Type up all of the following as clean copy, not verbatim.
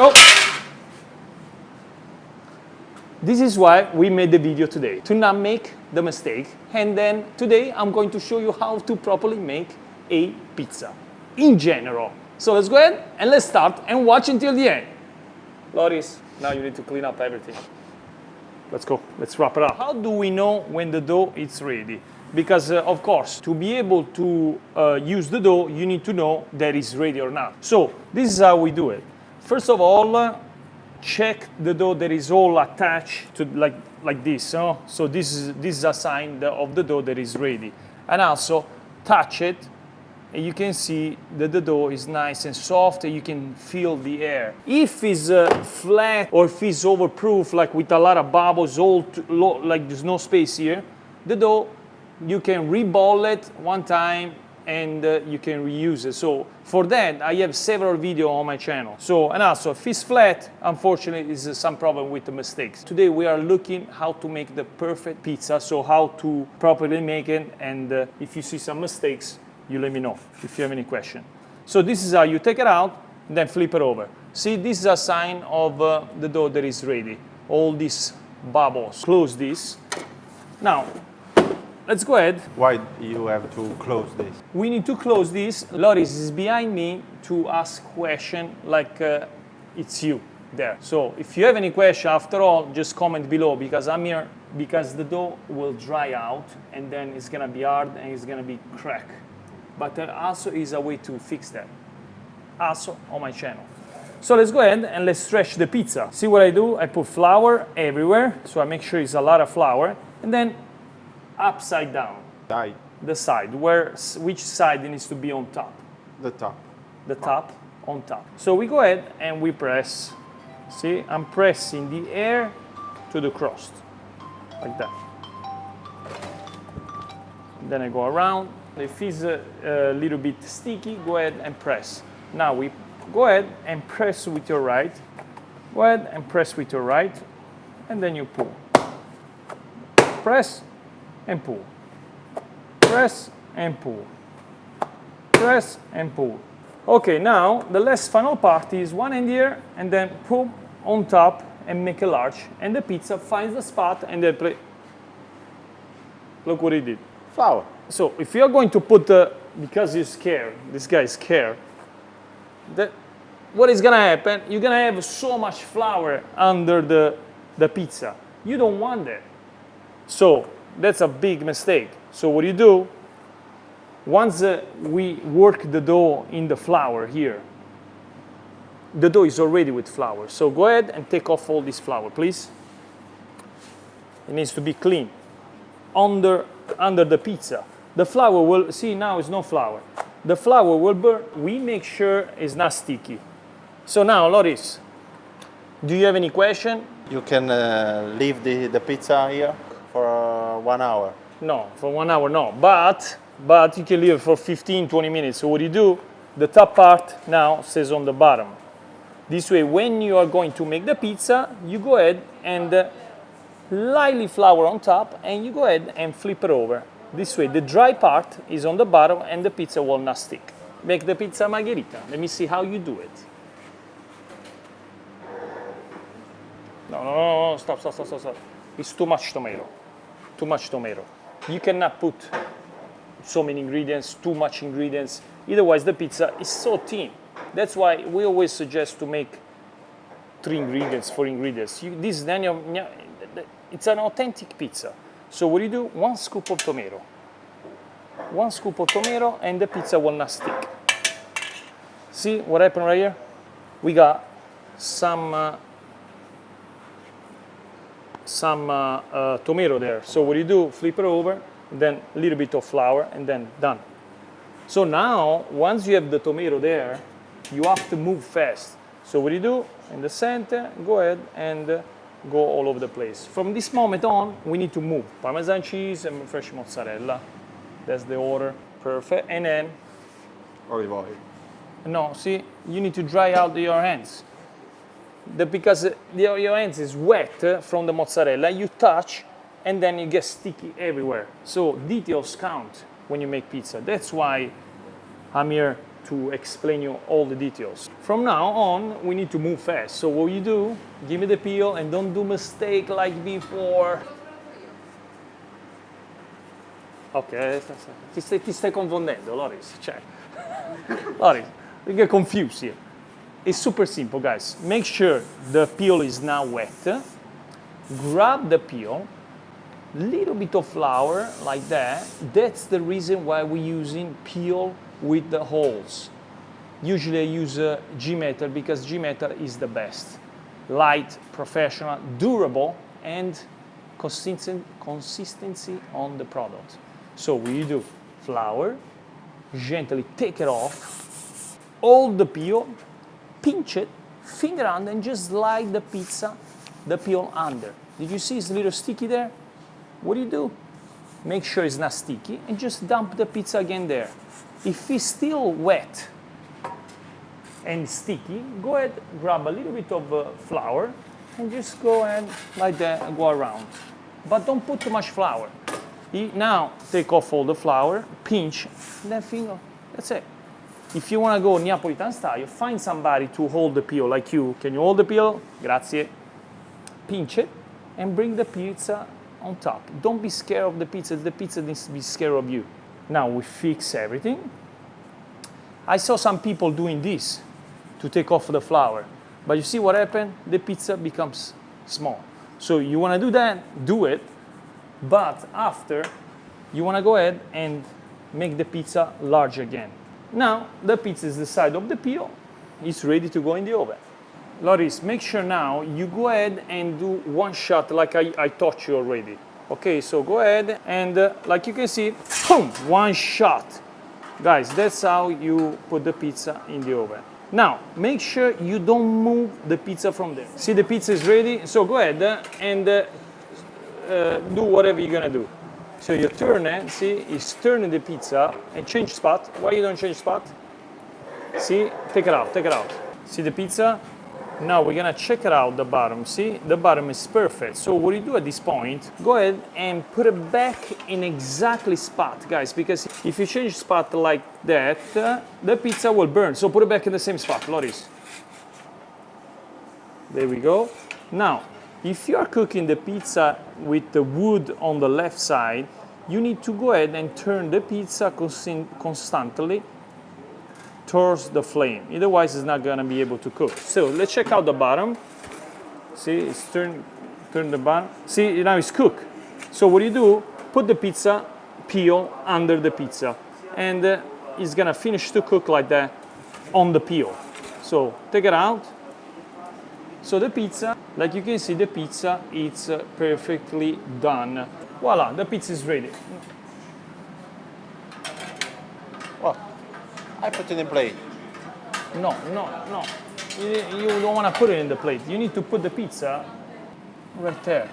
Oh! This is why we made the video today, to not make the mistake. And then today I'm going to show you how to properly make a pizza in general. So let's go ahead and let's start and watch until the end. Loris, now you need to clean up everything. Let's go, let's wrap it up. How do we know when the dough is ready? Because of course, to be able to use the dough, you need to know that it's ready or not. So this is how we do it. First of all, check the dough that is all attached to like this. So this is a sign of the dough that is ready. And also touch it, and you can see that the dough is nice and soft, and you can feel the air. If it's flat or if it's overproof, like with a lot of bubbles, like there's no space here, the dough, you can reball it one time and you can reuse it. So for that, I have several videos on my channel. So, and also, if it's flat, unfortunately, is some problem with the mistakes. Today, we are looking how to make the perfect pizza, so how to properly make it, and if you see some mistakes, you let me know if you have any question. So this is how you take it out, and then flip it over. See, this is a sign of the dough that is ready. All these bubbles. Close this. Now, let's go ahead. Why you have to close this? We need to close this. Loris is behind me to ask question like it's you there. So if you have any question, after all, just comment below, because I'm here because the dough will dry out and then it's gonna be hard and it's gonna be crack. But there also is a way to fix that. Also on my channel. So let's go ahead and let's stretch the pizza. See what I do? I put flour everywhere, so I make sure it's a lot of flour, and then upside down. Side. The side, which side needs to be on top? The top. The top on top. So we go ahead and we press. See, I'm pressing the air to the crust, like that. Then I go around. If it's a little bit sticky, go ahead and press. Now we go ahead and press with your right. Go ahead and press with your right, and then you pull. Press and pull. Press and pull. Press and pull. Okay, now the last final part is one end here and then pull on top and make a large, and the pizza finds the spot and then play. Look what he did. Flour. So if you're going to put because you're scared, this guy is scared, what is gonna happen? You're gonna have so much flour under the pizza. You don't want that. So that's a big mistake. So what you do, once we work the dough in the flour here, the dough is already with flour. So go ahead and take off all this flour, please. It needs to be clean. Under the pizza. The flour will, see now it's no flour. The flour will burn. We make sure it's not sticky. So now, Loris, do you have any question? You can leave the pizza here for 1 hour. No, for 1 hour, no. But you can leave it for 15, 20 minutes. So what you do, the top part now stays on the bottom. This way, when you are going to make the pizza, you go ahead and lightly flour on top, and you go ahead and flip it over. This way, the dry part is on the bottom and the pizza will not stick. Make the pizza margherita. Let me see how you do it. No, stop. It's too much tomato. Too much tomato. You cannot put so many ingredients, too much ingredients. Otherwise, the pizza is so thin. That's why we always suggest to make 3 ingredients, 4 ingredients. It's an authentic pizza. So what you do, 1 scoop of tomato. 1 scoop of tomato and the pizza will not stick. See what happened right here? We got some tomato there. So what you do, flip it over, then a little bit of flour, and then done. So now, once you have the tomato there, you have to move fast. So what you do, in the center, go ahead and go all over the place. From this moment on, we need to move. Parmesan cheese and fresh mozzarella. That's the order. Perfect. And then, Olive oil. no, see, you need to dry out your hands. Because your hands is wet from the mozzarella, you touch and then you get sticky everywhere. So details count when you make pizza. That's why I'm here to explain you all the details. From now on, we need to move fast. So what you do, give me the peel and don't do mistake like before. Ok, ti stai confondendo, Loris. Cioè, Loris, you get confused here. It's super simple, guys. Make sure the peel is now wet. Grab the peel, little bit of flour like that. That's the reason why we're using peel with the holes. Usually I use G-metal because G-metal is the best. Light, professional, durable, and consistency on the product. So what you do, flour, gently take it off, hold the peel, pinch it, finger under, and just slide the peel under. Did you see it's a little sticky there? What do? Make sure it's not sticky and just dump the pizza again there. If it's still wet and sticky, go ahead, grab a little bit of flour and just go ahead like that and go around. But don't put too much flour. Now take off all the flour, pinch, then finger. That's it. If you want to go Neapolitan style, find somebody to hold the peel like you. Can you hold the peel? Grazie. Pinch it and bring the pizza on top. Don't be scared of the pizza needs to be scared of you. Now we fix everything. I saw some people doing this to take off the flour, but you see what happened? The pizza becomes small. So you want to do that, do it, but after you want to go ahead and make the pizza large again. Now the pizza is the side of the peel, it's ready to go in the oven. Loris, make sure now you go ahead and do one shot like I taught you already. Okay, so go ahead and like you can see, boom, one shot. Guys, that's how you put the pizza in the oven. Now, make sure you don't move the pizza from there. See, the pizza is ready, so go ahead and do whatever you're gonna do. So you turn it, see, it's turning the pizza and change spot. Why you don't change spot? See, take it out, take it out. See the pizza? Now we're gonna check it out the bottom. See, the bottom is perfect. So what you do at this point, go ahead and put it back in exactly spot, guys, because if you change spot like that, the pizza will burn. So put it back in the same spot, Loris. There we go. Now, if you are cooking the pizza with the wood on the left side, you need to go ahead and turn the pizza constantly towards the flame. Otherwise, it's not gonna be able to cook. So let's check out the bottom. See, it's turn the bottom. See, now it's cooked. So what do? Put the pizza peel under the pizza, and it's gonna finish to cook like that on the peel. So take it out. So the pizza, like you can see, the pizza is perfectly done. Voila, the pizza is ready. Well, I put it in plate. No. You don't want to put it in the plate. You need to put the pizza right there.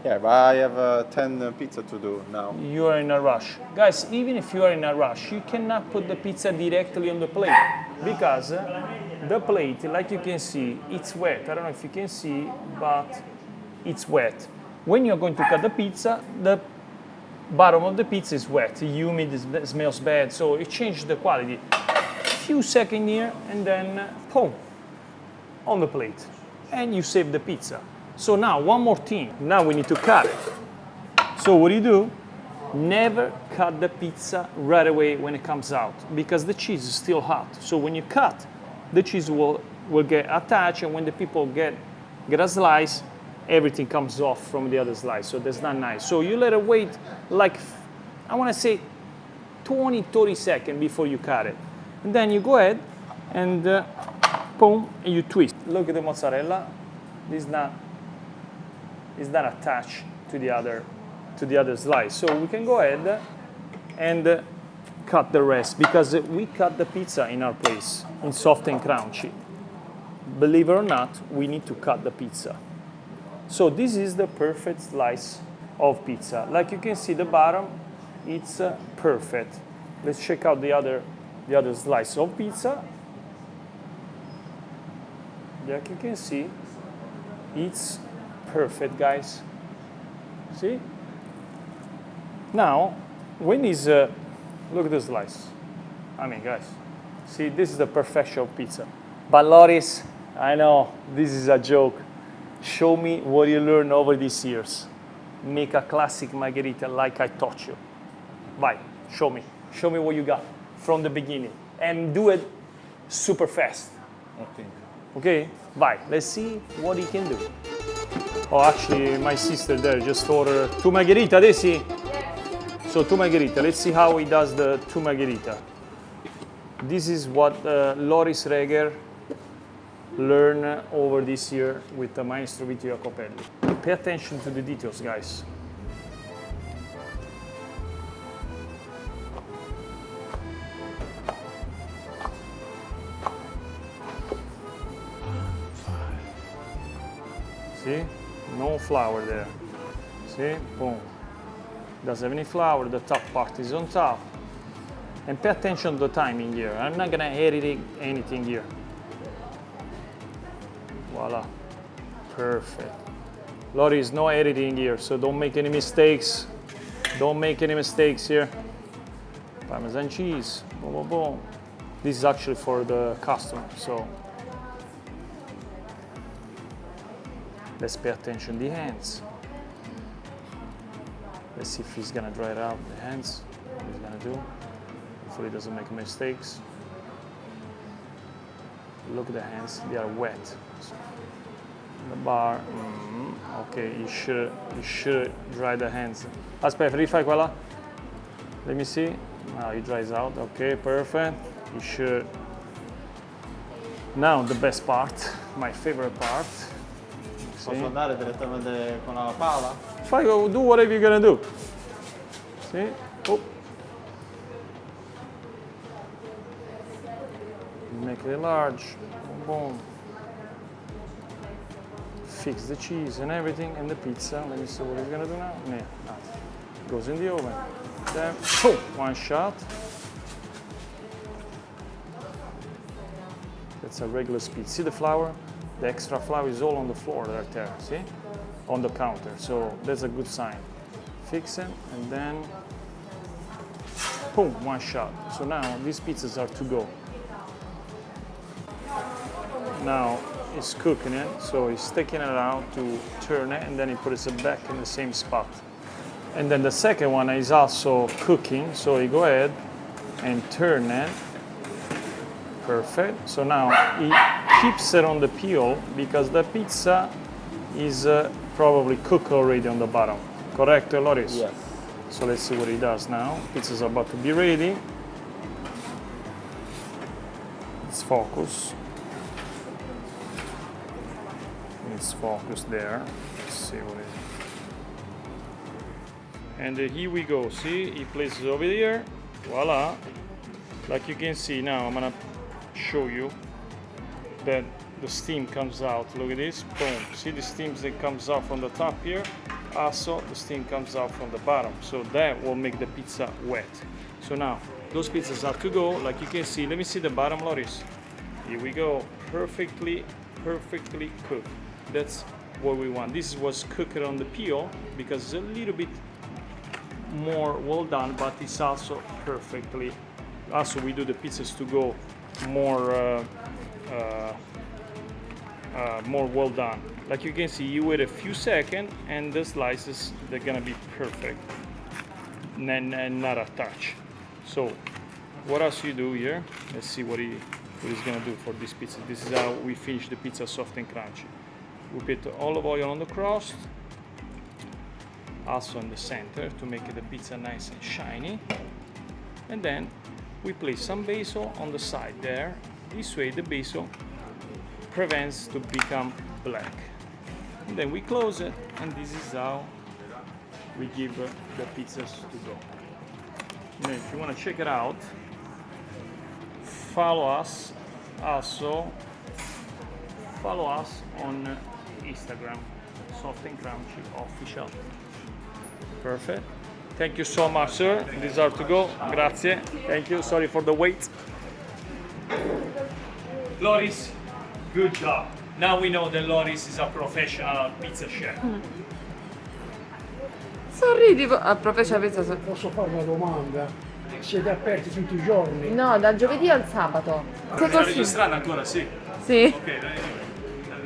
Yeah, but I have 10 pizza to do now. You are in a rush. Guys, even if you are in a rush, you cannot put the pizza directly on the plate because the plate, like you can see, it's wet. I don't know if you can see, but it's wet. When you're going to cut the pizza, the bottom of the pizza is wet, humid, it smells bad, so it changes the quality. Few seconds here, and then boom, on the plate, and you save the pizza. So now one more thing. Now we need to cut it. So what do? Never cut the pizza right away when it comes out because the cheese is still hot. So when you cut, the cheese will get attached, and when the people get a slice, everything comes off from the other slice. So that's not nice. So you let it wait like, I want to say 20-30 seconds before you cut it. And then you go ahead and boom, and you twist. Look at the mozzarella. This is not attached to the other slice. So we can go ahead and cut the rest because we cut the pizza in our place in soft and crunchy. Believe it or not, we need to cut the pizza. So this is the perfect slice of pizza. Like you can see, the bottom, it's perfect. Let's check out the other slice of pizza. Like you can see, it's perfect, guys. See? Now, when is look at the slice. I mean, guys, See, this is the perfection of pizza. But Loris, I know this is a joke. Show me what you learned over these years. Make a classic margherita like I taught you. Vai, show me. Show me what you got from the beginning. And do it super fast. Okay. Okay? Vai, let's see what he can do. Oh, actually, my sister there just ordered 2 margherita, Desi? Yes. So 2 margherita. Let's see how he does the 2 margherita. This is what Loris Reger learned over this year with the maestro Vito Iacopelli. Pay attention to the details, guys. See? No flour there. See? Boom. Doesn't have any flour, the top part is on top. And pay attention to the timing here. I'm not gonna edit anything here. Voila. Perfect. Loris, no editing here, so don't make any mistakes. Don't make any mistakes here. Parmesan cheese. Boom, boom, boom. This is actually for the customer, so let's pay attention to the hands. Let's see if he's gonna dry it out, the hands. What he's gonna do. Hopefully he doesn't make mistakes. Look at the hands, they are wet. So, the bar, okay, you should dry the hands. Aspetta, rifai quella. Let me see. Now it dries out, okay, perfect. You should. Now the best part, my favorite part. Posso andare direttamente con la pala? Fai, do whatever you're gonna do. See? Oh. Make it large. Boom, boom. Fix the cheese and everything and the pizza. Let me see what he's gonna do now. Yeah, nice. Goes in the oven. Then, boom, one shot. That's a regular speed. See the flour? The extra flour is all on the floor right there, see? On the counter, so that's a good sign. Fix it, and then, boom, one shot. So now these pizzas are to go. Now he's cooking it, so he's taking it out to turn it, and then he puts it back in the same spot. And then the second one is also cooking, so he go ahead and turn it. Perfect. So now he keeps it on the peel because the pizza is probably cooked already on the bottom. Correct, Loris? Yes. So let's see what he does now. Pizza's about to be ready. Let's focus. Let's focus there. Let's see what it is. And here we go. See, he places it over here. Voila. Like you can see now, I'm gonna show you that the steam comes out. Look at this. Boom. See the steam that comes out from the top here? Also, the steam comes out from the bottom. So that will make the pizza wet. So now, those pizzas are to go. Like you can see, let me see the bottom, Loris. Here we go. Perfectly cooked. That's what we want. This was cooked on the peel because it's a little bit more well done, but it's also perfectly. Also, we do the pizzas to go more well done. Like you can see, you wait a few seconds and the slices, they're gonna be perfect and not a touch. So what else you do here? Let's see what he's gonna do for this pizza. This is how we finish the pizza soft and crunchy. We put olive oil on the crust, also in the center to make the pizza nice and shiny, and then we place some basil on the side there. This way the basil prevents to become black. And then we close it, and this is how we give the pizzas to go. Now, if you want to check it out, follow us on Instagram, Soft and Crunchy Official. Perfect. Thank you so much, sir. These are to go. Grazie. Thank you. Sorry for the wait. Loris, good job. Now we know that Loris is a professional pizza chef. Sorridi, professor pizza. Posso fare una domanda? siete aperti tutti i giorni? No, dal giovedì al sabato. Se così. registrando ancora, sì. Sì. Okay,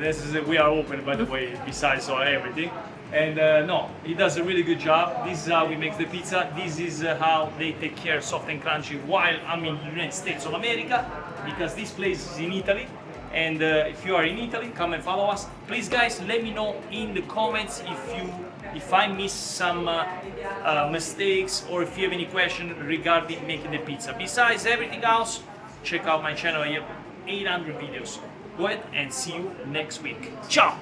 this is we are open, by the way, besides everything. And no, he does a really good job. This is how he makes the pizza. This is how they take care soft and crunchy while I'm in the United States of America, because this place is in Italy. And if you are in Italy, come and follow us. Please, guys, let me know in the comments if I missed some mistakes, or if you have any question regarding making the pizza. Besides everything else, check out my channel. I have 800 videos. Go ahead and see you next week. Ciao!